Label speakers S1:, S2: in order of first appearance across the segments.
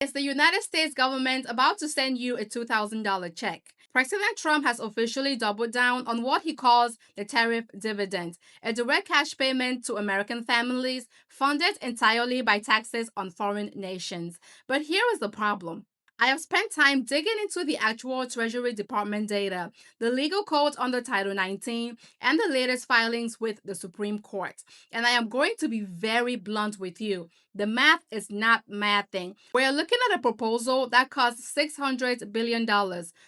S1: Is the United States government about to send you a $2,000 check? President Trump has officially doubled down on what he calls the tariff dividend, a direct cash payment to American families funded entirely by taxes on foreign nations. But here is the problem. I have spent time digging into the actual Treasury Department data, the legal code under Title 19, and the latest filings with the Supreme Court. And I am going to be very blunt with you. The math is not mathing. We're looking at a proposal that costs $600 billion,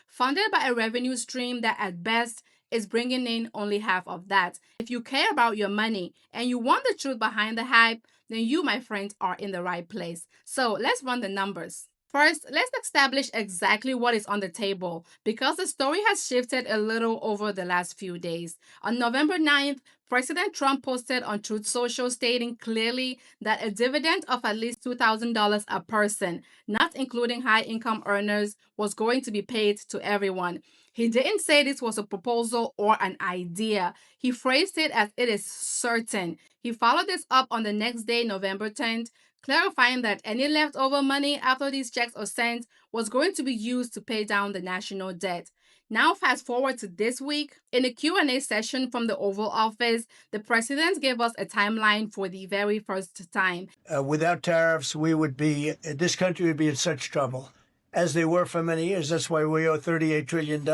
S1: funded by a revenue stream that at best is bringing in only half of that. If you care about your money and you want the truth behind the hype, then you, my friends, are in the right place. So let's run the numbers. First, let's establish exactly what is on the table because the story has shifted a little over the last few days. On November 9th, President Trump posted on Truth Social stating clearly that a dividend of at least $2,000 a person, not including high income earners, was going to be paid to everyone. He didn't say this was a proposal or an idea. He phrased it as it is certain. He followed this up on the next day, November 10th, clarifying that any leftover money after these checks are sent was going to be used to pay down the national debt. Now fast forward to this week. In a Q&A session from the Oval Office, the president gave us a timeline for the very first time.
S2: Without tariffs, this country would be in such trouble, as they were for many years. That's why we owe $38 trillion.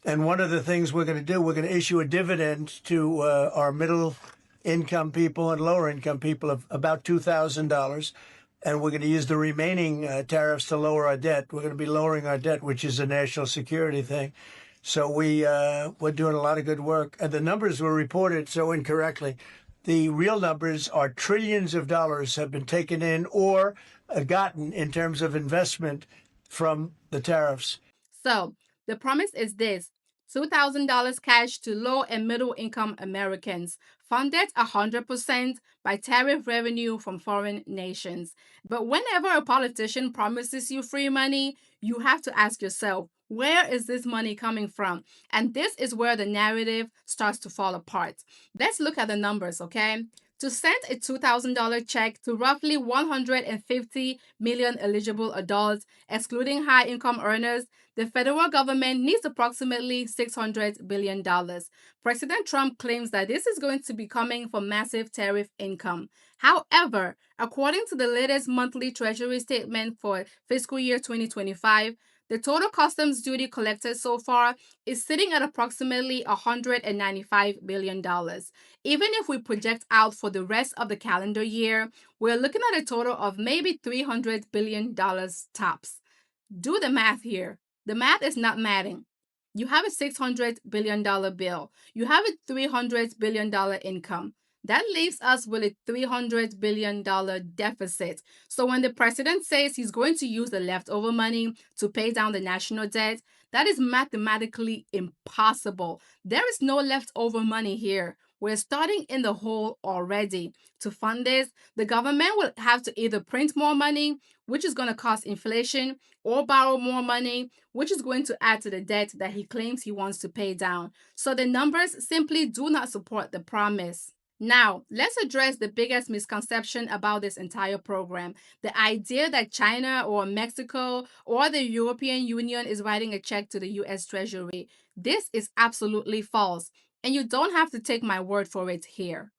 S2: And one of the things we're going to do, we're going to issue a dividend to our middle income people and lower income people of about $2,000. And we're going to use the remaining tariffs to lower our debt. We're going to be lowering our debt, which is a national security thing. So we're doing a lot of good work. And the numbers were reported so incorrectly. The real numbers are trillions of dollars have been taken in or gotten in terms of investment from the tariffs.
S1: So the promise is this: $2,000 cash to low and middle income Americans, funded 100% by tariff revenue from foreign nations. But whenever a politician promises you free money, you have to ask yourself, where is this money coming from? And this is where the narrative starts to fall apart. Let's look at the numbers, okay? To send a $2,000 check to roughly 150 million eligible adults, excluding high income earners, the federal government needs approximately $600 billion. President Trump claims that this is going to be coming from massive tariff income. However, according to the latest monthly Treasury statement for fiscal year 2025, the total customs duty collected so far is sitting at approximately $195 billion. Even if we project out for the rest of the calendar year, we're looking at a total of maybe $300 billion tops. Do the math here. The math is not mathing. You have a $600 billion bill. You have a $300 billion income. That leaves us with a $300 billion deficit. So when the president says he's going to use the leftover money to pay down the national debt, that is mathematically impossible. There is no leftover money here. We're starting in the hole already. To fund this, the government will have to either print more money, which is going to cause inflation, or borrow more money, which is going to add to the debt that he claims he wants to pay down. So the numbers simply do not support the promise. Now, let's address the biggest misconception about this entire program: the idea that China or Mexico or the European Union is writing a check to the US Treasury. This is absolutely false, and you don't have to take my word for it here.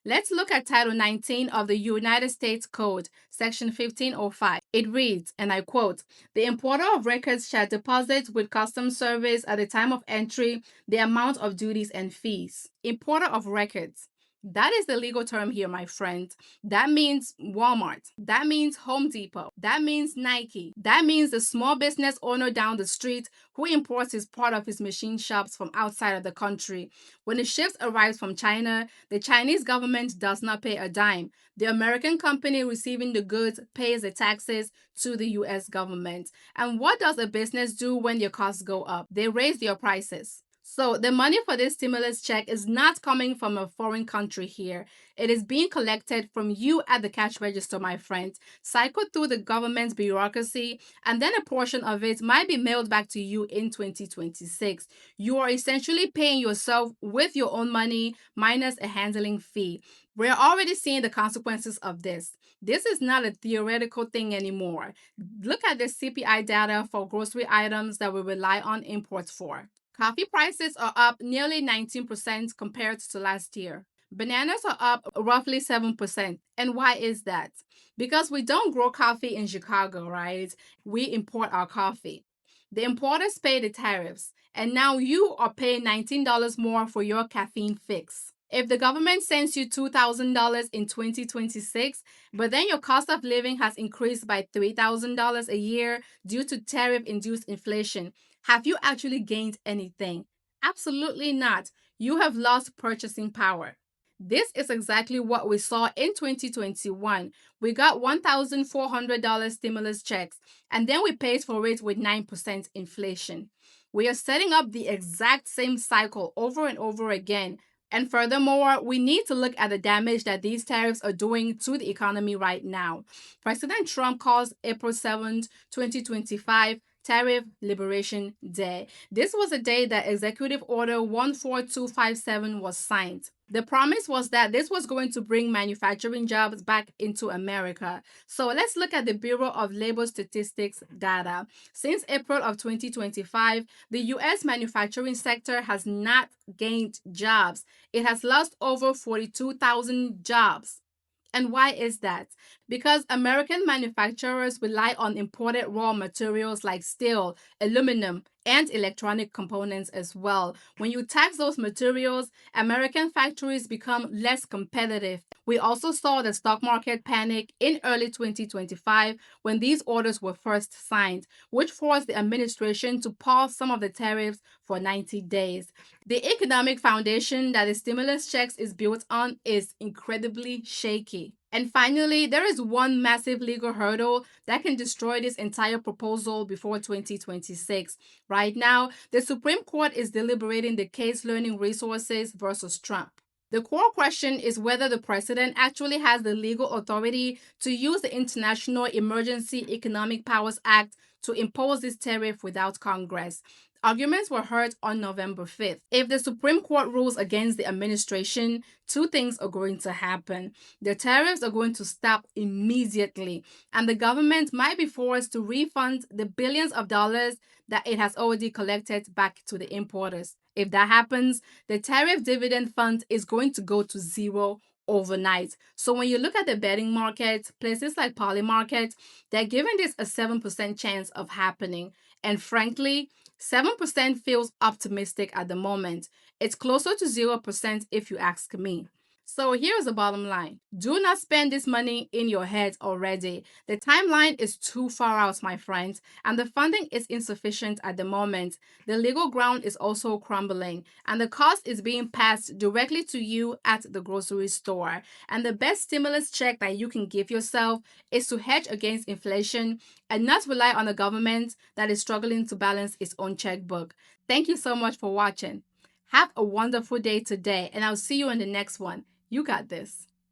S1: Let's look at Title 19 of the United States Code, Section 1505. It reads, and I quote, "The importer of records shall deposit with Customs Service at the time of entry the amount of duties and fees." Importer of records. That is the legal term here, my friend. That means Walmart. That means Home Depot. That means Nike. That means the small business owner down the street who imports his part of his machine shops from outside of the country. When the ships arrive from China, the Chinese government does not pay a dime. The American company receiving the goods pays the taxes to the US government. And what does a business do when your costs go up? They raise their prices. So the money for this stimulus check is not coming from a foreign country here. It is being collected from you at the cash register, my friend, cycled through the government's bureaucracy, and then a portion of it might be mailed back to you in 2026. You are essentially paying yourself with your own money minus a handling fee. We're already seeing the consequences of this. This is not a theoretical thing anymore. Look at the CPI data for grocery items that we rely on imports for. Coffee prices are up nearly 19% compared to last year. Bananas are up roughly 7%. And why is that? Because we don't grow coffee in Chicago, right? We import our coffee. The importers pay the tariffs, and now you are paying $19 more for your caffeine fix. If the government sends you $2,000 in 2026, but then your cost of living has increased by $3,000 a year due to tariff induced inflation, have you actually gained anything? Absolutely not. You have lost purchasing power. This is exactly what we saw in 2021. We got $1,400 stimulus checks, and then we paid for it with 9% inflation. We are setting up the exact same cycle over and over again. And furthermore, we need to look at the damage that these tariffs are doing to the economy right now. President Trump calls April 7th, 2025 Tariff Liberation Day. This was the day that Executive Order 14257 was signed. The promise was that this was going to bring manufacturing jobs back into America. So let's look at the Bureau of Labor Statistics data. Since April of 2025, the US manufacturing sector has not gained jobs. It has lost over 42,000 jobs. And why is that? Because American manufacturers rely on imported raw materials like steel, aluminum, and electronic components as well. When you tax those materials, American factories become less competitive. We also saw the stock market panic in early 2025 when these orders were first signed, which forced the administration to pause some of the tariffs for 90 days. The economic foundation that the stimulus checks is built on is incredibly shaky. And finally, there is one massive legal hurdle that can destroy this entire proposal before 2026. Right now, the Supreme Court is deliberating the case Learning Resources versus Trump. The core question is whether the president actually has the legal authority to use the International Emergency Economic Powers Act to impose this tariff without Congress. Arguments were heard on November 5th. If the Supreme Court rules against the administration, two things are going to happen. The tariffs are going to stop immediately, and the government might be forced to refund the billions of dollars that it has already collected back to the importers. If that happens, the tariff dividend fund is going to go to zero overnight. So when you look at the betting market, places like Polymarket, they're giving this a 7% chance of happening. And frankly, 7% feels optimistic at the moment. It's closer to 0% if you ask me. So here's the bottom line. Do not spend this money in your head already. The timeline is too far out, my friends, and the funding is insufficient at the moment. The legal ground is also crumbling, and the cost is being passed directly to you at the grocery store. And the best stimulus check that you can give yourself is to hedge against inflation and not rely on a government that is struggling to balance its own checkbook. Thank you so much for watching. Have a wonderful day today, and I'll see you in the next one. You got this.